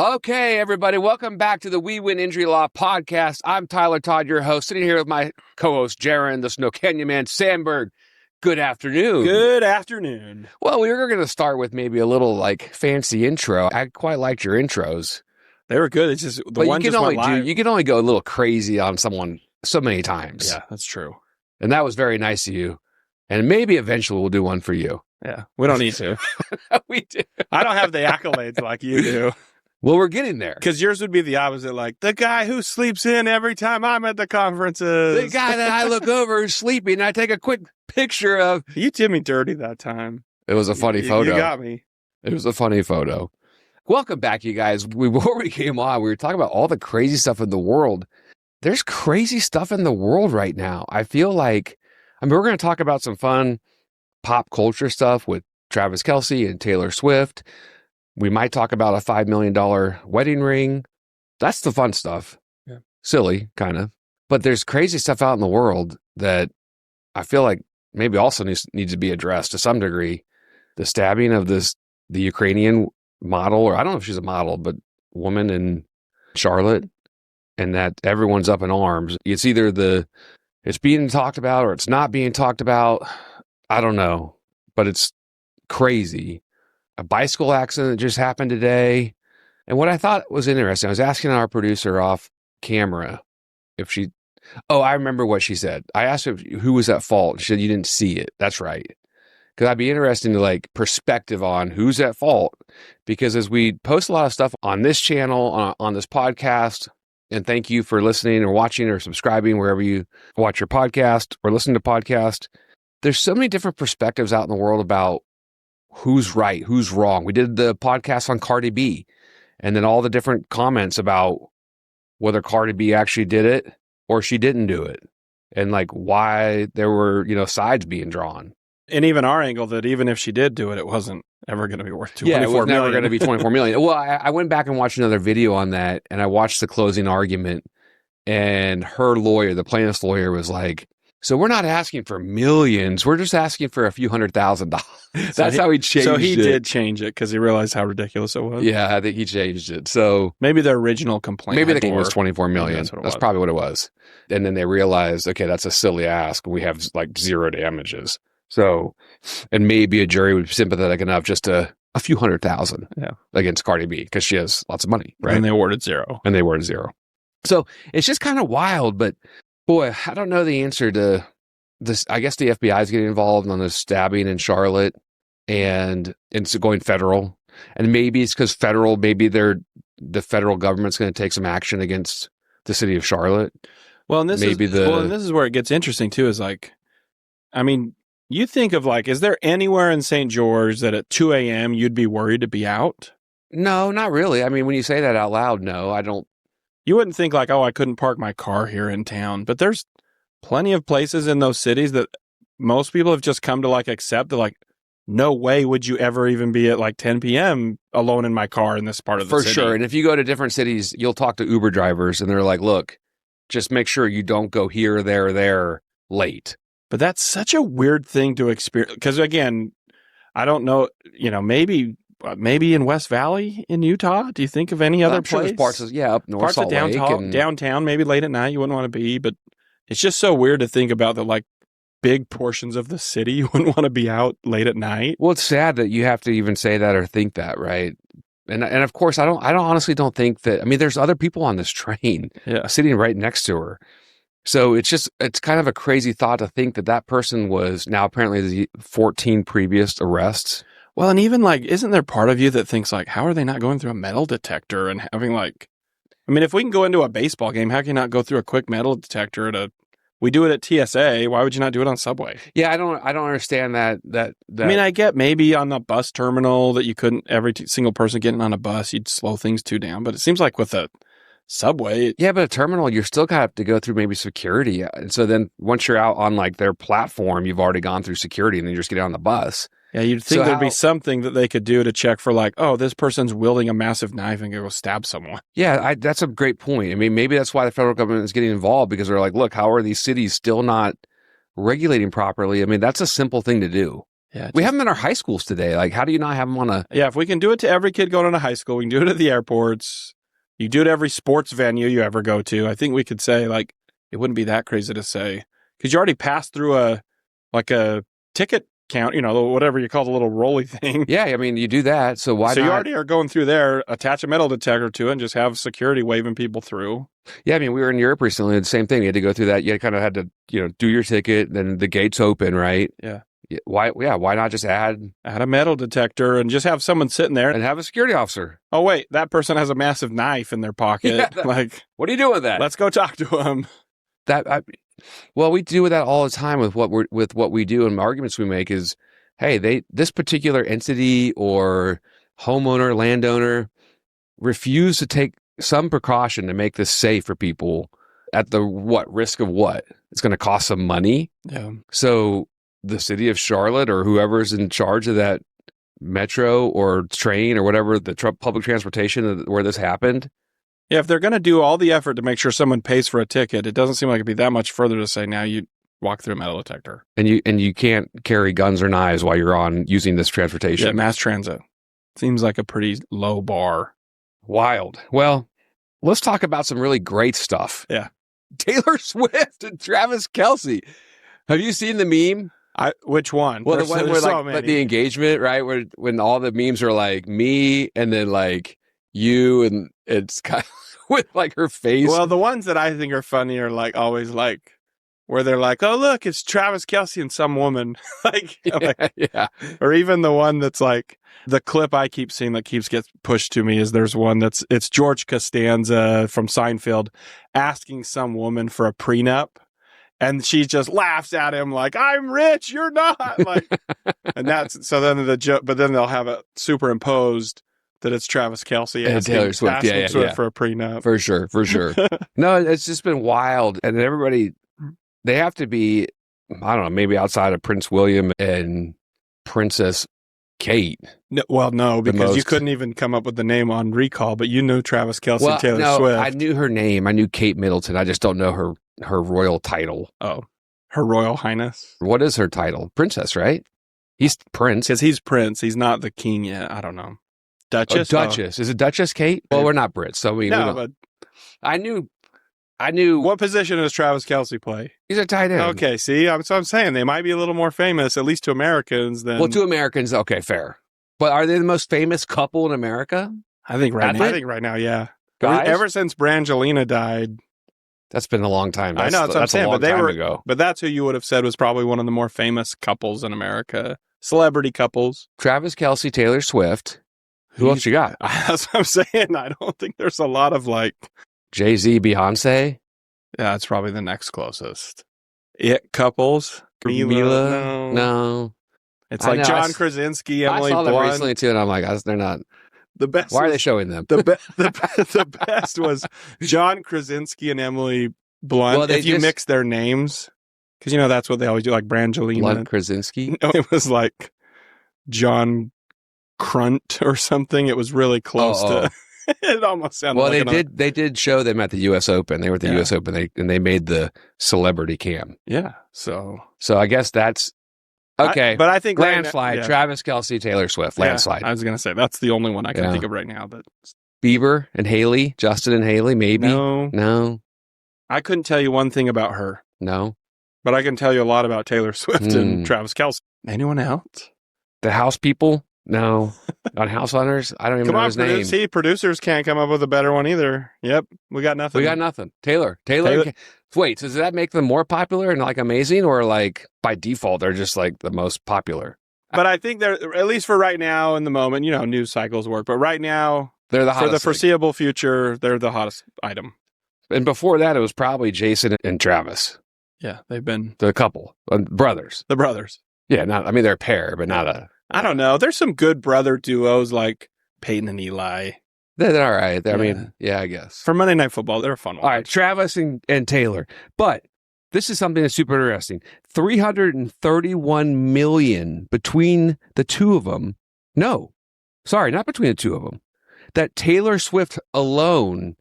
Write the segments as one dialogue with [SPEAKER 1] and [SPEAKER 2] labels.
[SPEAKER 1] Okay, everybody, welcome back to the We Win Injury Law podcast. I'm Tyler Todd, your host, sitting here with my co-host, Jaron, the Snow Canyon Man, Sandberg. Good afternoon.
[SPEAKER 2] Good afternoon.
[SPEAKER 1] Well, we were going to start with maybe a little fancy intro. I quite liked your intros.
[SPEAKER 2] They were good. It's just
[SPEAKER 1] You can only go a little crazy on someone so many times.
[SPEAKER 2] Yeah, that's true.
[SPEAKER 1] And that was very nice of you. And maybe eventually we'll do one for you.
[SPEAKER 2] Yeah, we don't need to.
[SPEAKER 1] We do.
[SPEAKER 2] I don't have the accolades like you do.
[SPEAKER 1] Well, we're getting there.
[SPEAKER 2] Because yours would be the opposite, like, the guy who sleeps in every time I'm at the conferences.
[SPEAKER 1] The guy that I look over is sleeping, and I take a quick picture of.
[SPEAKER 2] You did me dirty that time.
[SPEAKER 1] It was a funny photo.
[SPEAKER 2] You got me.
[SPEAKER 1] It was a funny photo. Welcome back, you guys. Before we came on, we were talking about all the crazy stuff in the world. There's crazy stuff in the world right now. I feel like, we're going to talk about some fun pop culture stuff with Travis Kelce and Taylor Swift. We might talk about a $5 million wedding ring. That's the fun stuff.
[SPEAKER 2] Yeah. Silly,
[SPEAKER 1] kind of. But there's crazy stuff out in the world that I feel like maybe also needs to be addressed to some degree. The stabbing of the Ukrainian model, or I don't know if she's a model, but woman in Charlotte, and that everyone's up in arms. It's either it's being talked about or it's not being talked about. I don't know, but it's crazy. A bicycle accident that just happened today. And what I thought was interesting, I was asking our producer off camera I remember what she said. I asked her who was at fault. She said, you didn't see it. That's right. Because I'd be interested in perspective on who's at fault. Because as we post a lot of stuff on this channel, on this podcast, and thank you for listening or watching or subscribing wherever you watch your podcast or listen to podcast. There's so many different perspectives out in the world about who's right, who's wrong. We did the podcast on Cardi B, and then all the different comments about whether Cardi B actually did it or she didn't do it, and why there were, sides being drawn.
[SPEAKER 2] And even our angle that even if she did do it, it wasn't ever going to be worth $24
[SPEAKER 1] million.
[SPEAKER 2] It was
[SPEAKER 1] never going to be $24 million. Well, I went back and watched another video on that, and I watched the closing argument, and her lawyer, the plaintiff's lawyer, was like, so we're not asking for millions. We're just asking for a few $100,000. That's how he changed it.
[SPEAKER 2] So he did change it because he realized how ridiculous it was.
[SPEAKER 1] Yeah, I think he changed it. So
[SPEAKER 2] maybe the original complaint.
[SPEAKER 1] Maybe the game was $24 million. That's probably what it was. And then they realized, okay, that's a silly ask. We have zero damages. So, and maybe a jury would be sympathetic enough just to a few $100,000 against Cardi B because she has lots of money, right?
[SPEAKER 2] And they awarded zero.
[SPEAKER 1] So it's just kind of wild, but boy, I don't know the answer to this. I guess the FBI is getting involved on the stabbing in Charlotte, and it's going federal. And maybe it's because the federal government's going to take some action against the city of Charlotte.
[SPEAKER 2] Well, and this is where it gets interesting too. Is you think of is there anywhere in St. George that at 2 a.m. you'd be worried to be out?
[SPEAKER 1] No, not really. When you say that out loud, no, I don't.
[SPEAKER 2] You wouldn't think I couldn't park my car here in town, but there's plenty of places in those cities that most people have just come to accept that no way would you ever even be at 10 p.m. alone in my car in this part of the city.
[SPEAKER 1] For sure. And if you go to different cities, you'll talk to Uber drivers and they're like, look, just make sure you don't go here, there late.
[SPEAKER 2] But that's such a weird thing to experience. Because again, I don't know, maybe in West Valley in Utah. Do you think of any other place?
[SPEAKER 1] Parts of, up north,
[SPEAKER 2] parts
[SPEAKER 1] Salt
[SPEAKER 2] of downtown, maybe late at night you wouldn't want to be. But it's just so weird to think about that, big portions of the city you wouldn't want to be out late at night.
[SPEAKER 1] Well, it's sad that you have to even say that or think that, right? And of course, I honestly don't think that. There's other people on this train, sitting right next to her. So it's kind of a crazy thought to think that person was now apparently the 14 previous arrests.
[SPEAKER 2] Well, and even isn't there part of you that thinks how are they not going through a metal detector and having if we can go into a baseball game, how can you not go through a quick metal detector we do it at TSA. Why would you not do it on Subway?
[SPEAKER 1] Yeah, I don't understand that.
[SPEAKER 2] I get maybe on the bus terminal that you couldn't, every single person getting on a bus, you'd slow things too down. But it seems like with a Subway.
[SPEAKER 1] Yeah, but a terminal, you're still going to have to go through maybe security. And so then once you're out on their platform, you've already gone through security and then you just get on the bus.
[SPEAKER 2] Yeah, you'd think there'd be something that they could do to check for this person's wielding a massive knife and go stab someone.
[SPEAKER 1] Yeah, that's a great point. Maybe that's why the federal government is getting involved because they're look, how are these cities still not regulating properly? That's a simple thing to do.
[SPEAKER 2] Yeah,
[SPEAKER 1] We have them in our high schools today. Like, how do you not have them on a?
[SPEAKER 2] Yeah, if we can do it to every kid going into high school, we can do it at the airports. You do it at every sports venue you ever go to. I think we could say, like, it wouldn't be that crazy to say, because you already passed through a ticket count, whatever you call the little rolly thing.
[SPEAKER 1] Yeah, I mean, you do that. So why
[SPEAKER 2] So
[SPEAKER 1] not?
[SPEAKER 2] you already are going through there, attach a metal detector to it, and just have security waving people through.
[SPEAKER 1] Yeah, I mean, we were in Europe recently. The same thing. You had to go through that. You kind of had to, do your ticket. Then the gates open, right?
[SPEAKER 2] Yeah.
[SPEAKER 1] Why? Yeah. Why not just add
[SPEAKER 2] a metal detector and just have someone sitting there
[SPEAKER 1] and have a security officer?
[SPEAKER 2] Oh wait, that person has a massive knife in their pocket.
[SPEAKER 1] Yeah, what are you doing with that?
[SPEAKER 2] Let's go talk to him.
[SPEAKER 1] Well, we do that all the time with what we do and arguments we make is, hey, this particular entity or homeowner, landowner refuse to take some precaution to make this safe for people at the risk of what? It's going to cost some money.
[SPEAKER 2] Yeah.
[SPEAKER 1] So the city of Charlotte or whoever's in charge of that metro or train or whatever, the public transportation where this happened.
[SPEAKER 2] Yeah, if they're going to do all the effort to make sure someone pays for a ticket, it doesn't seem like it'd be that much further to say now you walk through a metal detector.
[SPEAKER 1] And you can't carry guns or knives while you're using this transportation.
[SPEAKER 2] Yeah, mass transit. Seems like a pretty low bar.
[SPEAKER 1] Wild. Well, let's talk about some really great stuff.
[SPEAKER 2] Yeah.
[SPEAKER 1] Taylor Swift and Travis Kelce. Have you seen the meme?
[SPEAKER 2] Which one?
[SPEAKER 1] Well, the one where like the engagement, right? Where when all the memes are like me and then like you, and it's kind of with like her face.
[SPEAKER 2] Well, the ones that I think are funny are like always like where they're like, "Oh, look, it's Travis Kelce and some woman."
[SPEAKER 1] Yeah.
[SPEAKER 2] Or even the one that's like the clip I keep seeing that gets pushed to me is there's one it's George Costanza from Seinfeld asking some woman for a prenup. And she just laughs at him like, "I'm rich, you're not." Like, and that's so then the joke, but then they'll have it superimposed that it's Travis Kelce
[SPEAKER 1] and Taylor Swift,
[SPEAKER 2] Swift for a prenup.
[SPEAKER 1] For sure. No, it's just been wild, and everybody they have to be, I don't know, maybe outside of Prince William and Princess Kate.
[SPEAKER 2] No, because you couldn't even come up with the name on recall, but you knew Travis Kelce and Taylor Swift.
[SPEAKER 1] I knew her name. I knew Kate Middleton. I just don't know her royal title.
[SPEAKER 2] Oh, Her Royal Highness.
[SPEAKER 1] What is her title? Princess, right? He's Prince.
[SPEAKER 2] Because he's Prince. He's not the king yet. I don't know. Duchess?
[SPEAKER 1] Duchess. Is it Duchess Kate? Well, we're not Brits, so
[SPEAKER 2] but
[SPEAKER 1] I knew.
[SPEAKER 2] What position does Travis Kelce play?
[SPEAKER 1] He's a tight end.
[SPEAKER 2] Okay, see? So I'm saying they might be a little more famous, at least to Americans, than...
[SPEAKER 1] Well, to Americans, okay, fair. But are they the most famous couple in America?
[SPEAKER 2] I think right now, yeah.
[SPEAKER 1] Guys?
[SPEAKER 2] Ever since Brangelina died...
[SPEAKER 1] That's been a long time.
[SPEAKER 2] I know, that's what I'm saying, but
[SPEAKER 1] ago.
[SPEAKER 2] But that's who you would have said was probably one of the more famous couples in America. Celebrity couples.
[SPEAKER 1] Travis Kelce, Taylor Swift. Who else you got?
[SPEAKER 2] That's what I'm saying. I don't think there's a lot of like...
[SPEAKER 1] Jay-Z, Beyonce?
[SPEAKER 2] Yeah, it's probably the next closest. It couples?
[SPEAKER 1] Mila? No.
[SPEAKER 2] It's like John Krasinski, Emily Blunt.
[SPEAKER 1] I saw them recently too, and I'm like, they're not...
[SPEAKER 2] The best.
[SPEAKER 1] Why are they showing them?
[SPEAKER 2] The best was John Krasinski and Emily Blunt. Well, if you mix their names, because that's what they always do, like Brangelina.
[SPEAKER 1] Blunt Krasinski?
[SPEAKER 2] No, it was like John Crunt or something. It was really close to... It almost sounded like...
[SPEAKER 1] Well, they did show them at the U.S. Open. They were at the U.S. Open, and they made the celebrity cam.
[SPEAKER 2] Yeah, so
[SPEAKER 1] I guess that's... Okay,
[SPEAKER 2] but I think
[SPEAKER 1] landslide, Travis Kelce, Taylor Swift, landslide.
[SPEAKER 2] I was going to say, that's the only one I can think of right now. But
[SPEAKER 1] Bieber and Haley, Justin and Haley, maybe? No.
[SPEAKER 2] I couldn't tell you one thing about her.
[SPEAKER 1] No.
[SPEAKER 2] But I can tell you a lot about Taylor Swift and Travis Kelce. Anyone else?
[SPEAKER 1] The House people? No. On House Hunters? I don't even know his name.
[SPEAKER 2] See, producers can't come up with a better one either. Yep, we got nothing.
[SPEAKER 1] Taylor. Wait, so does that make them more popular and like amazing, or like by default they're just like the most popular?
[SPEAKER 2] But I think they're, at least for right now in the moment, news cycles work, but right now
[SPEAKER 1] they're the hottest.
[SPEAKER 2] For the foreseeable future, they're the hottest item.
[SPEAKER 1] And before that, it was probably Jason and Travis.
[SPEAKER 2] Yeah, they've been
[SPEAKER 1] the couple, brothers.
[SPEAKER 2] The brothers.
[SPEAKER 1] Yeah, they're a pair, but not a...
[SPEAKER 2] I don't know. There's some good brother duos like Peyton and Eli.
[SPEAKER 1] They're all right. I mean, I guess.
[SPEAKER 2] For Monday Night Football, they're a fun one.
[SPEAKER 1] All right, Travis and Taylor. But this is something that's super interesting. $331 million between the two of them. No, sorry, not between the two of them. That Taylor Swift alone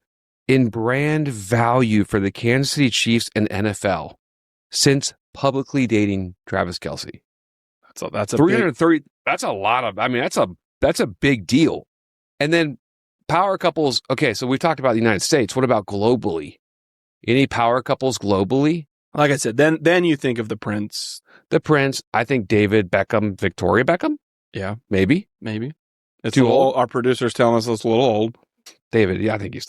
[SPEAKER 1] in brand value for the Kansas City Chiefs and NFL since publicly dating Travis Kelce.
[SPEAKER 2] That's a
[SPEAKER 1] 330. That's a lot of. I mean, that's a big deal. And then power couples. Okay, so we've talked about the United States. What about globally? Any power couples globally?
[SPEAKER 2] Like I said, then you think of the Prince.
[SPEAKER 1] The Prince. I think David Beckham, Victoria Beckham.
[SPEAKER 2] Yeah,
[SPEAKER 1] maybe.
[SPEAKER 2] It's
[SPEAKER 1] Too old.
[SPEAKER 2] Our producer's telling us it's a little old.
[SPEAKER 1] David. Yeah, I think he's.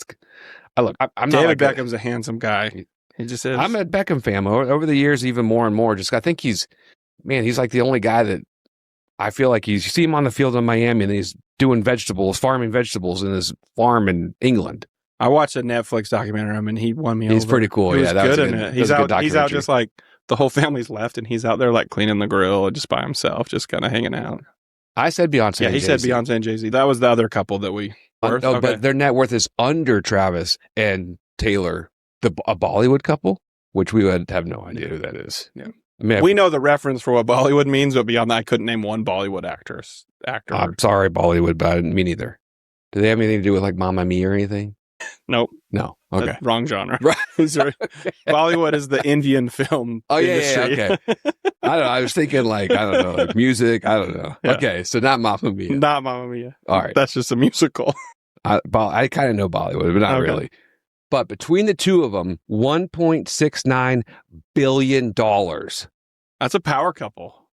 [SPEAKER 1] I'm not.
[SPEAKER 2] David Beckham's a handsome guy. He just is.
[SPEAKER 1] I'm a Beckham fan over the years, even more and more. Just I think he's like the only guy that I feel like you see him on the field in Miami and he's doing farming vegetables in his farm in England.
[SPEAKER 2] I watched a Netflix documentary on him and he won me over.
[SPEAKER 1] He's pretty cool.
[SPEAKER 2] He
[SPEAKER 1] was
[SPEAKER 2] good in it. He's out just like the whole family's left and he's out there like cleaning the grill just by himself, just kind of hanging out.
[SPEAKER 1] I said Beyonce.
[SPEAKER 2] Yeah, he said Beyonce and Jay-Z. That was the other couple that we worth.
[SPEAKER 1] Okay. But their net worth is under Travis and Taylor, a Bollywood couple, which we would have no idea who that is.
[SPEAKER 2] Yeah. I mean, we know the reference for what Bollywood means, but beyond that, I couldn't name one Bollywood actor.
[SPEAKER 1] I'm sorry, Bollywood, but me neither. Do they have anything to do with like Mamma Mia or anything?
[SPEAKER 2] Nope.
[SPEAKER 1] No. Okay.
[SPEAKER 2] That's wrong genre.
[SPEAKER 1] Right.
[SPEAKER 2] Bollywood is the Indian film industry.
[SPEAKER 1] Yeah. Okay. I don't know. I was thinking like, I don't know, like music. I don't know. Yeah. Okay. So not Mamma Mia.
[SPEAKER 2] Not Mamma Mia.
[SPEAKER 1] All right.
[SPEAKER 2] That's just a musical.
[SPEAKER 1] I kind of know Bollywood, but not really. But between the two of them, $1.69 billion.
[SPEAKER 2] That's a power couple.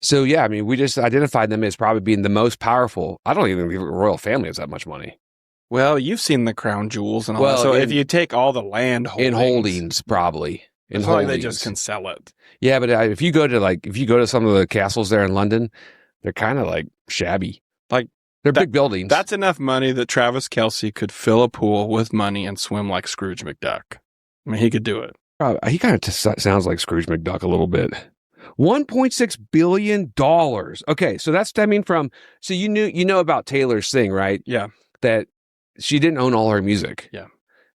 [SPEAKER 1] So, yeah, I mean, we just identified them as probably being the most powerful. I don't even think the royal family has that much money.
[SPEAKER 2] Well, you've seen the crown jewels and all that. So if you take all the land holdings.
[SPEAKER 1] In holdings, probably.
[SPEAKER 2] It's like they just can sell it.
[SPEAKER 1] Yeah, but if you go to some of the castles there in London, they're kind of like shabby. Like they're big buildings.
[SPEAKER 2] That's enough money that Travis Kelce could fill a pool with money and swim like Scrooge McDuck. I mean, he could do it.
[SPEAKER 1] He kind of sounds like Scrooge McDuck a little bit. $1.6 billion. Okay, so that's stemming from. So you know about Taylor's thing, right?
[SPEAKER 2] Yeah.
[SPEAKER 1] That she didn't own all her music.
[SPEAKER 2] Yeah.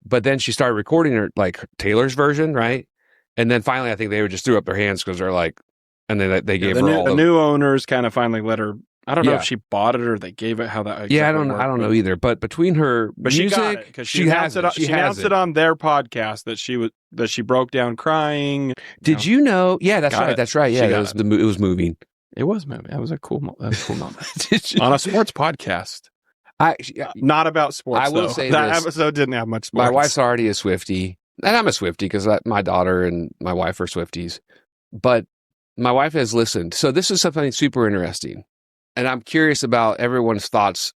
[SPEAKER 1] But then she started recording her like Taylor's version, right? And then finally, I think they just threw up their hands because they're like, and then they gave her all
[SPEAKER 2] the new owners kind of finally let her. I don't know if she bought it or they gave it how that. Exactly
[SPEAKER 1] I don't know either. But between her music,
[SPEAKER 2] she got it because she announced it on their podcast that she broke down crying.
[SPEAKER 1] Did you know? Yeah, that's right. That's right. Yeah, it was moving.
[SPEAKER 2] It was moving. That was a cool moment on a sports podcast. Not about sports.
[SPEAKER 1] I will say
[SPEAKER 2] that episode didn't have much sports.
[SPEAKER 1] My wife's already a Swiftie, and I'm a Swiftie because my daughter and my wife are Swifties. But my wife has listened, so this is something super interesting, and I'm curious about everyone's thoughts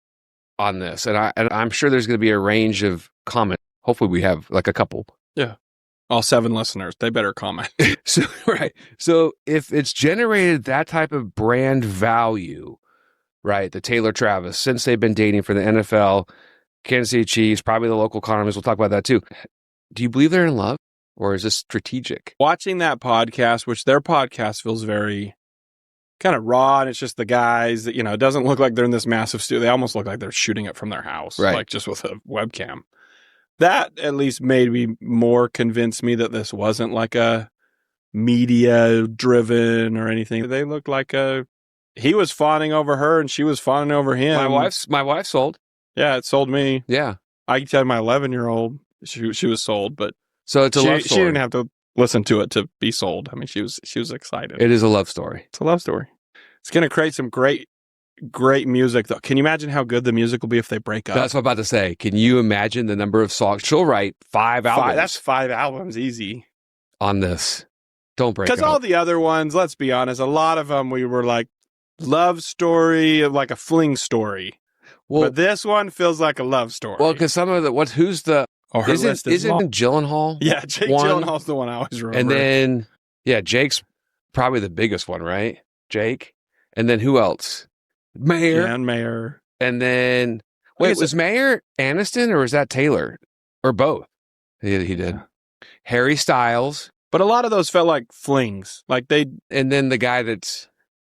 [SPEAKER 1] on this. And I'm sure there's going to be a range of comments. Hopefully, we have like a couple.
[SPEAKER 2] Yeah, all 7 listeners, they better comment.
[SPEAKER 1] So if it's generated that type of brand value. Right, the Taylor Travis, since they've been dating for the NFL, Kansas City Chiefs, probably the local economies. We'll talk about that too. Do you believe they're in love, or is this strategic?
[SPEAKER 2] Watching that podcast, which their podcast feels very kind of raw, and it's just the guys that, it doesn't look like they're in this massive studio. They almost look like they're shooting it from their house,
[SPEAKER 1] right?
[SPEAKER 2] Like just with a webcam. That at least made me more convince me that this wasn't like a media driven or anything. They looked like he was fawning over her and she was fawning over him.
[SPEAKER 1] My wife sold.
[SPEAKER 2] Yeah, it sold me.
[SPEAKER 1] Yeah.
[SPEAKER 2] I can tell my 11-year-old she was sold, but
[SPEAKER 1] so it's a love story.
[SPEAKER 2] She didn't have to listen to it to be sold. I mean, she was excited.
[SPEAKER 1] It is a love story.
[SPEAKER 2] It's a love story. It's going to create some great music though. Can you imagine how good the music will be if they break up?
[SPEAKER 1] That's what I'm about to say. Can you imagine the number of songs? She'll write 5 albums.
[SPEAKER 2] That's 5 albums easy.
[SPEAKER 1] On this. Don't break up.
[SPEAKER 2] Because all the other ones, let's be honest, a lot of them we were like, love story, like a fling story. Well, but this one feels like a love story.
[SPEAKER 1] Well, because some of who's the...
[SPEAKER 2] Oh, her list is
[SPEAKER 1] isn't Gyllenhaal?
[SPEAKER 2] Yeah, Jake Gyllenhaal's the one I always remember.
[SPEAKER 1] And then, Jake's probably the biggest one, right? Jake. And then who else? Mayor.
[SPEAKER 2] And Mayor.
[SPEAKER 1] And then... Wait, was Mayor Aniston or was that Taylor? Or both? He did. Yeah. Harry Styles.
[SPEAKER 2] But a lot of those felt like flings. Like they...
[SPEAKER 1] And then the guy that's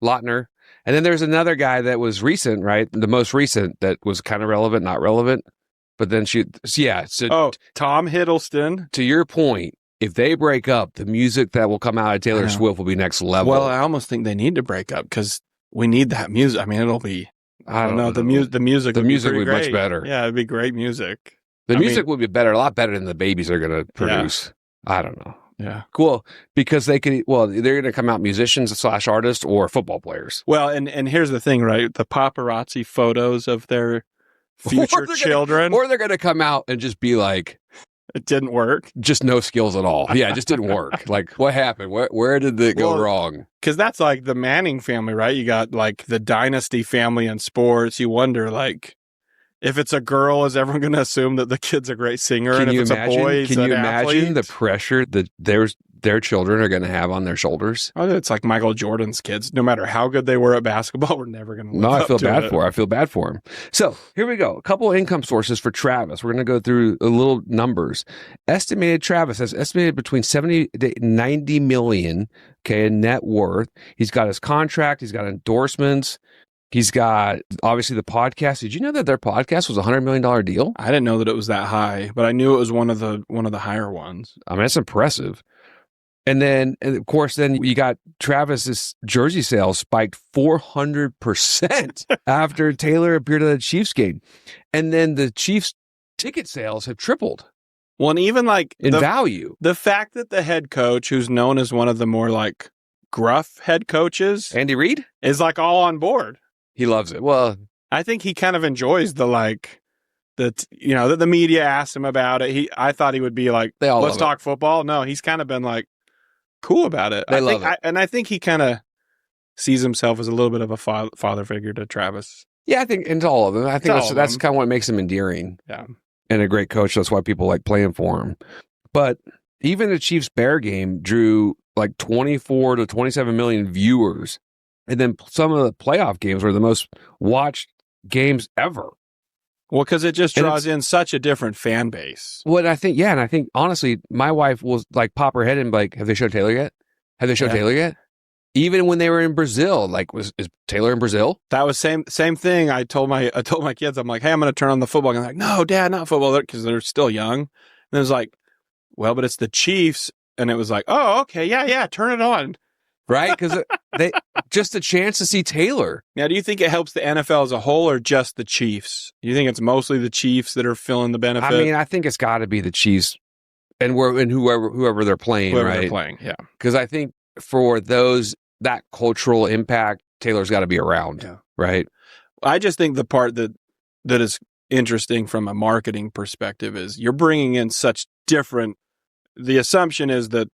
[SPEAKER 1] Lautner. And then there's another guy that was recent, right? The most recent that was kind of relevant, not relevant. But then So
[SPEAKER 2] Tom Hiddleston.
[SPEAKER 1] To your point, if they break up, the music that will come out of Taylor Swift will be next level.
[SPEAKER 2] Well, I almost think they need to break up because we need that music. I mean, it'll be... I don't know. The music would be
[SPEAKER 1] much better.
[SPEAKER 2] Yeah, it'd be great music.
[SPEAKER 1] The music would be better, a lot better than the babies are going to produce. Yeah. I don't know.
[SPEAKER 2] Yeah.
[SPEAKER 1] Cool. Because they're going to come out musicians / artists or football players.
[SPEAKER 2] Well, and here's the thing, right? The paparazzi photos of their future children.
[SPEAKER 1] Or they're going to come out and just be like,
[SPEAKER 2] it didn't work.
[SPEAKER 1] Just no skills at all. Yeah, it just didn't work. Like, what happened? Where did it go wrong?
[SPEAKER 2] Because that's like the Manning family, right? You got like the dynasty family in sports. You wonder, like, if it's a girl, is everyone going to assume that the kid's a great singer? And if it's a boy,
[SPEAKER 1] can you imagine the pressure that their children are going to have on their shoulders?
[SPEAKER 2] Oh, it's like Michael Jordan's kids. No matter how good they were at basketball, we're never going to live up to it.
[SPEAKER 1] I feel bad for him. So here we go. A couple of income sources for Travis. We're going to go through a little numbers. Travis has estimated between 70 to 90 million, in net worth. He's got his contract. He's got endorsements. He's got, obviously, the podcast. Did you know that their podcast was a $100 million deal?
[SPEAKER 2] I didn't know that it was that high, but I knew it was one of the higher ones.
[SPEAKER 1] I mean, that's impressive. And of course, you got Travis's jersey sales spiked 400% after Taylor appeared at the Chiefs game. And then the Chiefs ticket sales have tripled.
[SPEAKER 2] Well, and even like
[SPEAKER 1] in value.
[SPEAKER 2] The fact that the head coach, who's known as one of the more like gruff head coaches,
[SPEAKER 1] Andy Reid,
[SPEAKER 2] is like all on board.
[SPEAKER 1] He loves it. Well,
[SPEAKER 2] I think he kind of enjoys the the media asked him about it. I thought he would be like, let's talk football. No, he's kind of been like cool about it.
[SPEAKER 1] They love it.
[SPEAKER 2] And I think he kind of sees himself as a little bit of a father figure to Travis.
[SPEAKER 1] Yeah, I think into all of them. I think that's kind of what makes him endearing.
[SPEAKER 2] Yeah.
[SPEAKER 1] And a great coach. That's why people like playing for him. But even the Chiefs Bear game drew like 24 to 27 million viewers. And then some of the playoff games were the most watched games ever.
[SPEAKER 2] Well, because it just draws in such a different fan base.
[SPEAKER 1] Well, I think honestly, my wife will like pop her head and be like, have they showed Taylor yet? Taylor yet? Even when they were in Brazil, like, is Taylor in Brazil?
[SPEAKER 2] That was same thing. I told my kids, I'm like, hey, I'm going to turn on the football. And they're like, no, Dad, not football, because they're still young. And it was like, well, but it's the Chiefs. And it was like, oh, okay, yeah, turn it on.
[SPEAKER 1] Right? Because they just a chance to see Taylor.
[SPEAKER 2] Now, do you think it helps the NFL as a whole or just the Chiefs? Do you think it's mostly the Chiefs that are feeling the benefit?
[SPEAKER 1] I mean, I think it's got to be the Chiefs and whoever they're playing,
[SPEAKER 2] whoever
[SPEAKER 1] right?
[SPEAKER 2] They're playing, yeah.
[SPEAKER 1] Because I think for that cultural impact, Taylor's got to be around, right?
[SPEAKER 2] I just think the part that is interesting from a marketing perspective is you're bringing in such different. The assumption is that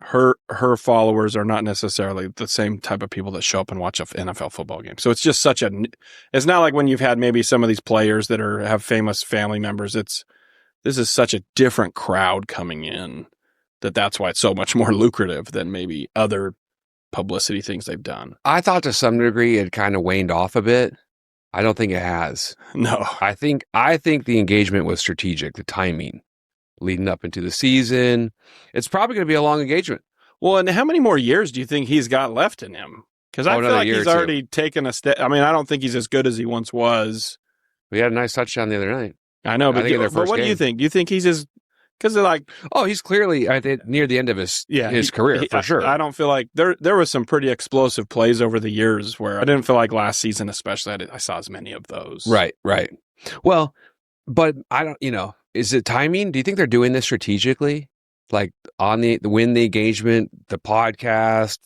[SPEAKER 2] her followers are not necessarily the same type of people that show up and watch an NFL football game. So it's just it's not like when you've had maybe some of these players that have famous family members. This is such a different crowd coming in that's why it's so much more lucrative than maybe other publicity things they've done.
[SPEAKER 1] I thought to some degree it kind of waned off a bit. I don't think it has.
[SPEAKER 2] No.
[SPEAKER 1] I think the engagement was strategic, the timing. Leading up into the season. It's probably going to be a long engagement.
[SPEAKER 2] Well, and how many more years do you think he's got left in him? Because I feel like he's already taken a step. I mean, I don't think he's as good as he once was.
[SPEAKER 1] We had a nice touchdown the other night.
[SPEAKER 2] I know, but what do you think? Do you think he's as... Because they're like...
[SPEAKER 1] Oh, he's clearly near the end of his career, for sure.
[SPEAKER 2] I don't feel like... There was some pretty explosive plays over the years where I didn't feel like last season especially I saw as many of those.
[SPEAKER 1] Right. Well, but I don't... Is it timing? Do you think they're doing this strategically? Like on the win the engagement, the podcast,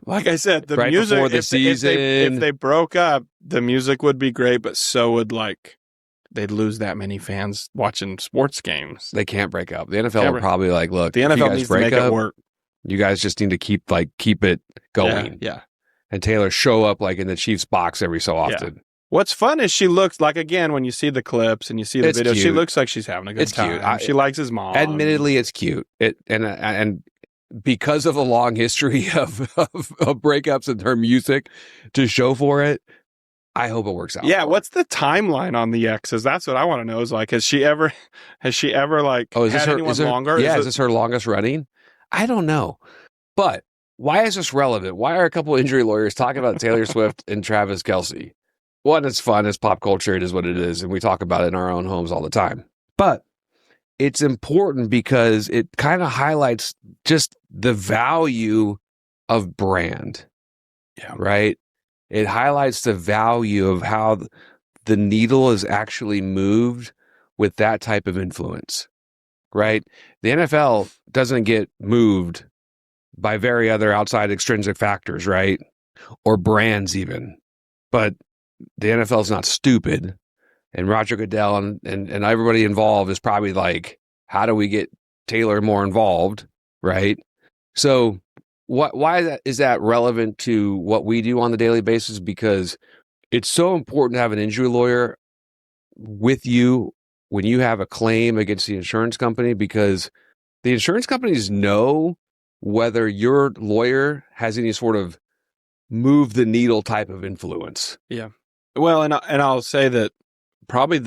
[SPEAKER 2] like I said, the
[SPEAKER 1] right
[SPEAKER 2] music
[SPEAKER 1] before the season.
[SPEAKER 2] If they broke up, the music would be great, but so would they'd lose that many fans watching sports games.
[SPEAKER 1] They can't break up. The NFL will probably look.
[SPEAKER 2] The NFL needs to make it work.
[SPEAKER 1] You guys just need to keep it going.
[SPEAKER 2] Yeah.
[SPEAKER 1] And Taylor show up in the Chiefs box every so often.
[SPEAKER 2] Yeah. What's fun is she looks like, again, when you see the clips and you see the video, she looks like she's having a good time.
[SPEAKER 1] Cute.
[SPEAKER 2] She likes his mom.
[SPEAKER 1] Admittedly, it's cute. And because of the long history of breakups and her music to show for it, I hope it works out.
[SPEAKER 2] Yeah, what's the timeline on the exes? That's what I want to know. Is has she ever longer?
[SPEAKER 1] Yeah, is this her longest running? I don't know. But why is this relevant? Why are a couple injury lawyers talking about Taylor Swift and Travis Kelce? One, it's fun, it's pop culture, it is what it is, and we talk about it in our own homes all the time. But it's important because it kind of highlights just the value of brand.
[SPEAKER 2] Yeah.
[SPEAKER 1] Right? It highlights the value of how the needle is actually moved with that type of influence. right? The NFL doesn't get moved by very other outside extrinsic factors, right? Or brands even. But the NFL is not stupid. And Roger Goodell and everybody involved is probably like, how do we get Taylor more involved, right? So why is that relevant to what we do on the daily basis? Because it's so important to have an injury lawyer with you when you have a claim against the insurance company, because the insurance companies know whether your lawyer has any sort of move the needle type of influence.
[SPEAKER 2] Yeah. Well, and I'll say that probably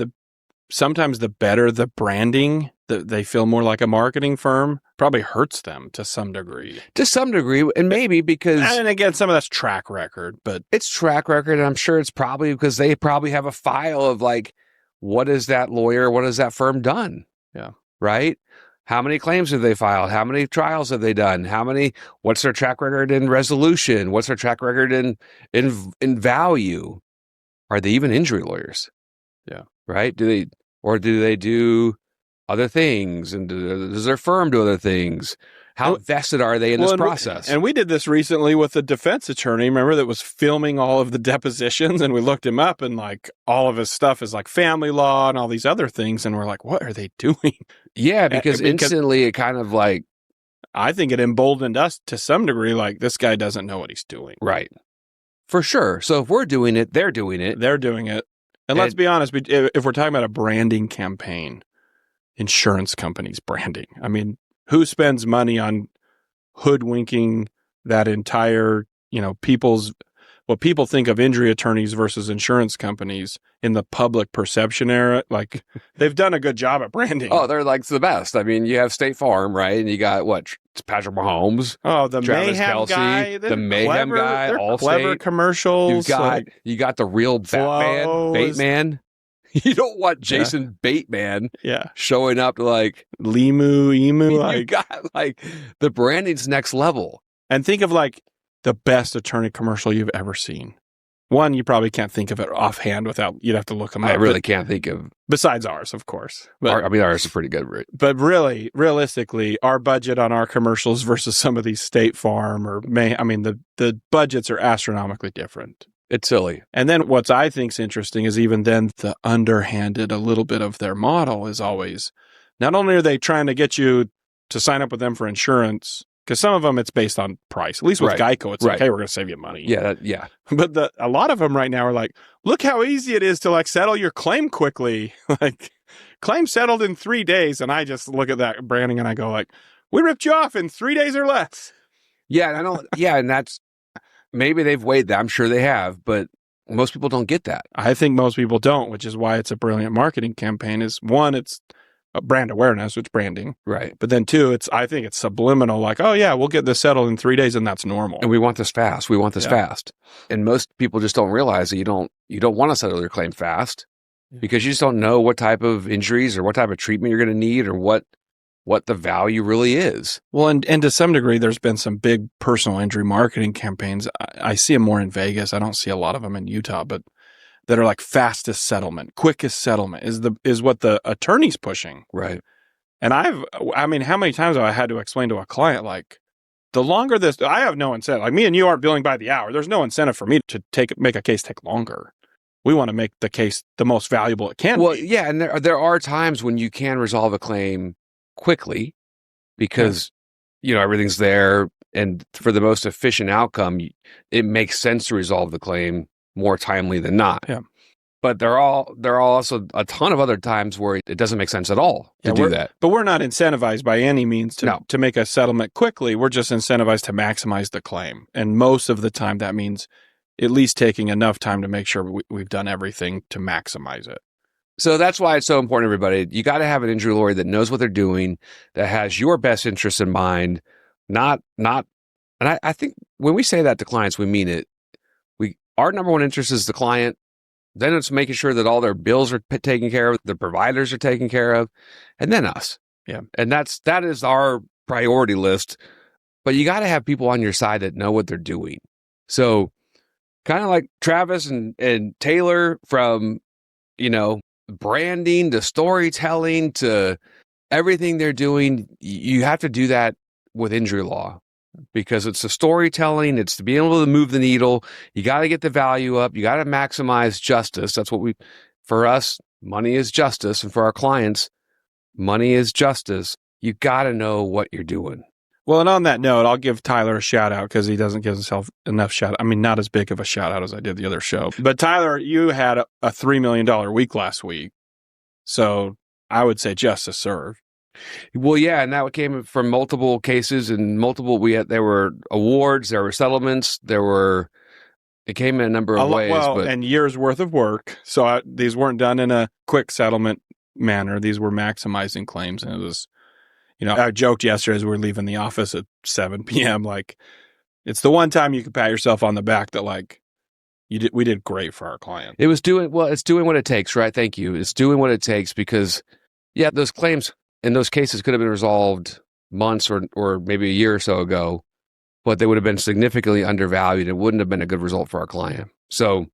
[SPEAKER 2] sometimes the better the branding, that they feel more like a marketing firm, probably hurts them to some degree.
[SPEAKER 1] To some degree, and maybe because...
[SPEAKER 2] And again, some of that's track record, but...
[SPEAKER 1] It's track record, and I'm sure it's probably because they probably have a file of like, what is that lawyer, what has that firm done?
[SPEAKER 2] Yeah.
[SPEAKER 1] Right? How many claims have they filed? How many trials have they done? What's their track record in resolution? What's their track record in value? Are they even injury lawyers?
[SPEAKER 2] Yeah.
[SPEAKER 1] Right? Do they do other things? And does their firm do other things? How vested are they in this process?
[SPEAKER 2] And we did this recently with a defense attorney, remember, that was filming all of the depositions, and we looked him up, and like all of his stuff is like family law and all these other things, and we're like, what are they doing?
[SPEAKER 1] Yeah, because instantly it kind of like...
[SPEAKER 2] I think it emboldened us to some degree, like, this guy doesn't know what he's doing.
[SPEAKER 1] Right. For sure. So if we're doing it, they're doing it.
[SPEAKER 2] They're doing it. And let's be honest, if we're talking about a branding campaign, insurance companies branding, I mean, who spends money on hoodwinking that entire, what people think of injury attorneys versus insurance companies in the public perception era? Like, they've done a good job at branding.
[SPEAKER 1] Oh, they're like the best. I mean, you have State Farm, right? And you got Patrick Mahomes.
[SPEAKER 2] Oh, the
[SPEAKER 1] Travis
[SPEAKER 2] Mayhem
[SPEAKER 1] Kelce,
[SPEAKER 2] guy.
[SPEAKER 1] the Mayhem guy. All
[SPEAKER 2] clever commercials.
[SPEAKER 1] You got the real Batman, Bateman. You don't want Jason Bateman showing up to like
[SPEAKER 2] Emu.
[SPEAKER 1] You got like the branding's next level.
[SPEAKER 2] And think of like the best attorney commercial you've ever seen. One, you probably can't think of it offhand you'd have to look them up.
[SPEAKER 1] I really can't think of.
[SPEAKER 2] Besides ours, of course. But,
[SPEAKER 1] ours is pretty good. Right?
[SPEAKER 2] But really, realistically, our budget on our commercials versus some of these State Farm the budgets are astronomically different.
[SPEAKER 1] It's silly.
[SPEAKER 2] And then what I think is interesting is even then the underhanded, a little bit of their model is always, not only are they trying to get you to sign up with them for insurance, because some of them it's based on price. At least with Geico, it's like, hey, we're going to save you money.
[SPEAKER 1] Yeah.
[SPEAKER 2] But a lot of them right now are like, look how easy it is to like settle your claim quickly. Like, claim settled in 3 days. And I just look at that branding and I go like, we ripped you off in 3 days or less.
[SPEAKER 1] Yeah, and that's, maybe they've weighed that. I'm sure they have, but most people don't get that.
[SPEAKER 2] I think most people don't, which is why it's a brilliant marketing campaign. Is one, it's brand awareness, which branding.
[SPEAKER 1] Right.
[SPEAKER 2] But then two, I think it's subliminal, like, oh yeah, we'll get this settled in 3 days and that's normal.
[SPEAKER 1] And we want this fast. We want this fast. And most people just don't realize that you don't want to settle your claim fast because you just don't know what type of injuries or what type of treatment you're going to need or what the value really is.
[SPEAKER 2] Well, and to some degree, there's been some big personal injury marketing campaigns. I see them more in Vegas. I don't see a lot of them in Utah, but that are like fastest settlement, quickest settlement is what the attorney's pushing.
[SPEAKER 1] Right.
[SPEAKER 2] And how many times have I had to explain to a client, like, the longer this, I have no incentive. Like, me and you aren't billing by the hour. There's no incentive for me to make a case take longer. We want to make the case the most valuable it can be.
[SPEAKER 1] Well, yeah, and there are times when you can resolve a claim quickly because everything's there, and for the most efficient outcome it makes sense to resolve the claim more timely than not. But there are also a ton of other times where it doesn't make sense at all to do that.
[SPEAKER 2] But we're not incentivized by any means to make a settlement quickly. We're just incentivized to maximize the claim, and most of the time that means at least taking enough time to make sure we've done everything to maximize it.
[SPEAKER 1] So that's why it's so important, everybody. You got to have an injury lawyer that knows what they're doing, that has your best interests in mind, not. And I think when we say that to clients, we mean it. Our number one interest is the client. Then it's making sure that all their bills are taken care of, the providers are taken care of, and then us.
[SPEAKER 2] Yeah. And
[SPEAKER 1] that is our priority list. But you got to have people on your side that know what they're doing. So kind of like Travis and Taylor, from, branding to storytelling to everything they're doing, you have to do that with injury law because it's the storytelling. It's to be able to move the needle. You got to get the value up. You got to maximize justice. That's what for us, money is justice. And for our clients, money is justice. You got to know what you're doing.
[SPEAKER 2] Well, and on that note, I'll give Tyler a shout out because he doesn't give himself enough shout out. I mean, not as big of a shout out as I did the other show. But Tyler, you had a $3 million week last week. So I would say justice served.
[SPEAKER 1] Well, yeah, and that came from multiple cases and there were awards, there were settlements, it came in a number of ways.
[SPEAKER 2] And years worth of work. So these weren't done in a quick settlement manner. These were maximizing claims. And it was, I joked yesterday as we were leaving the office at 7 p.m. Like, it's the one time you can pat yourself on the back that we did great for our client.
[SPEAKER 1] It's doing what it takes, right? Thank you. It's doing what it takes because, yeah, those claims in those cases could have been resolved months or maybe a year or so ago, but they would have been significantly undervalued. It wouldn't have been a good result for our client. So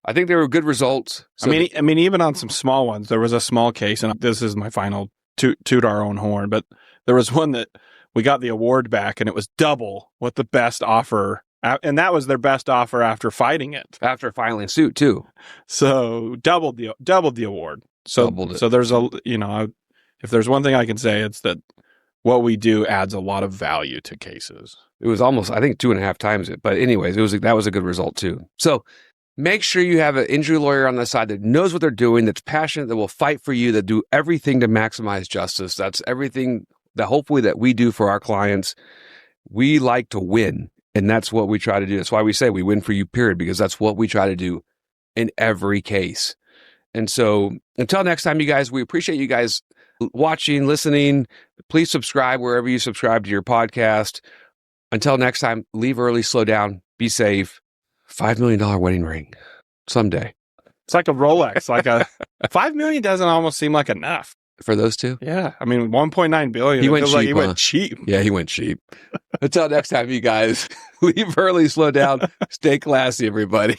[SPEAKER 1] I think they were good results. So
[SPEAKER 2] I mean, even on some small ones, there was a small case, and this is my final toot our own horn, but there was one that we got the award back, and it was double what the best offer, and that was their best offer after fighting it.
[SPEAKER 1] After filing suit, too.
[SPEAKER 2] So doubled the award. So there's if there's one thing I can say, it's that what we do adds a lot of value to cases.
[SPEAKER 1] It was almost, I think, 2.5 times it. But anyways, that was a good result, too. So make sure you have an injury lawyer on the side that knows what they're doing, that's passionate, that will fight for you, that do everything to maximize justice. That's everything that hopefully that we do for our clients. We like to win, and that's what we try to do. That's why we say we win for you, period, because that's what we try to do in every case. And so until next time, you guys, we appreciate you guys watching, listening. Please subscribe wherever you subscribe to your podcast. Until next time, leave early, slow down, be safe. $5 million wedding ring someday.
[SPEAKER 2] It's like a Rolex. Like a $5 million doesn't almost seem like enough
[SPEAKER 1] for those two.
[SPEAKER 2] Yeah, I mean $1.9 billion.
[SPEAKER 1] He went cheap.
[SPEAKER 2] Like he went cheap.
[SPEAKER 1] Yeah, he went cheap. Until next time, you guys, leave early, slow down, stay classy, everybody.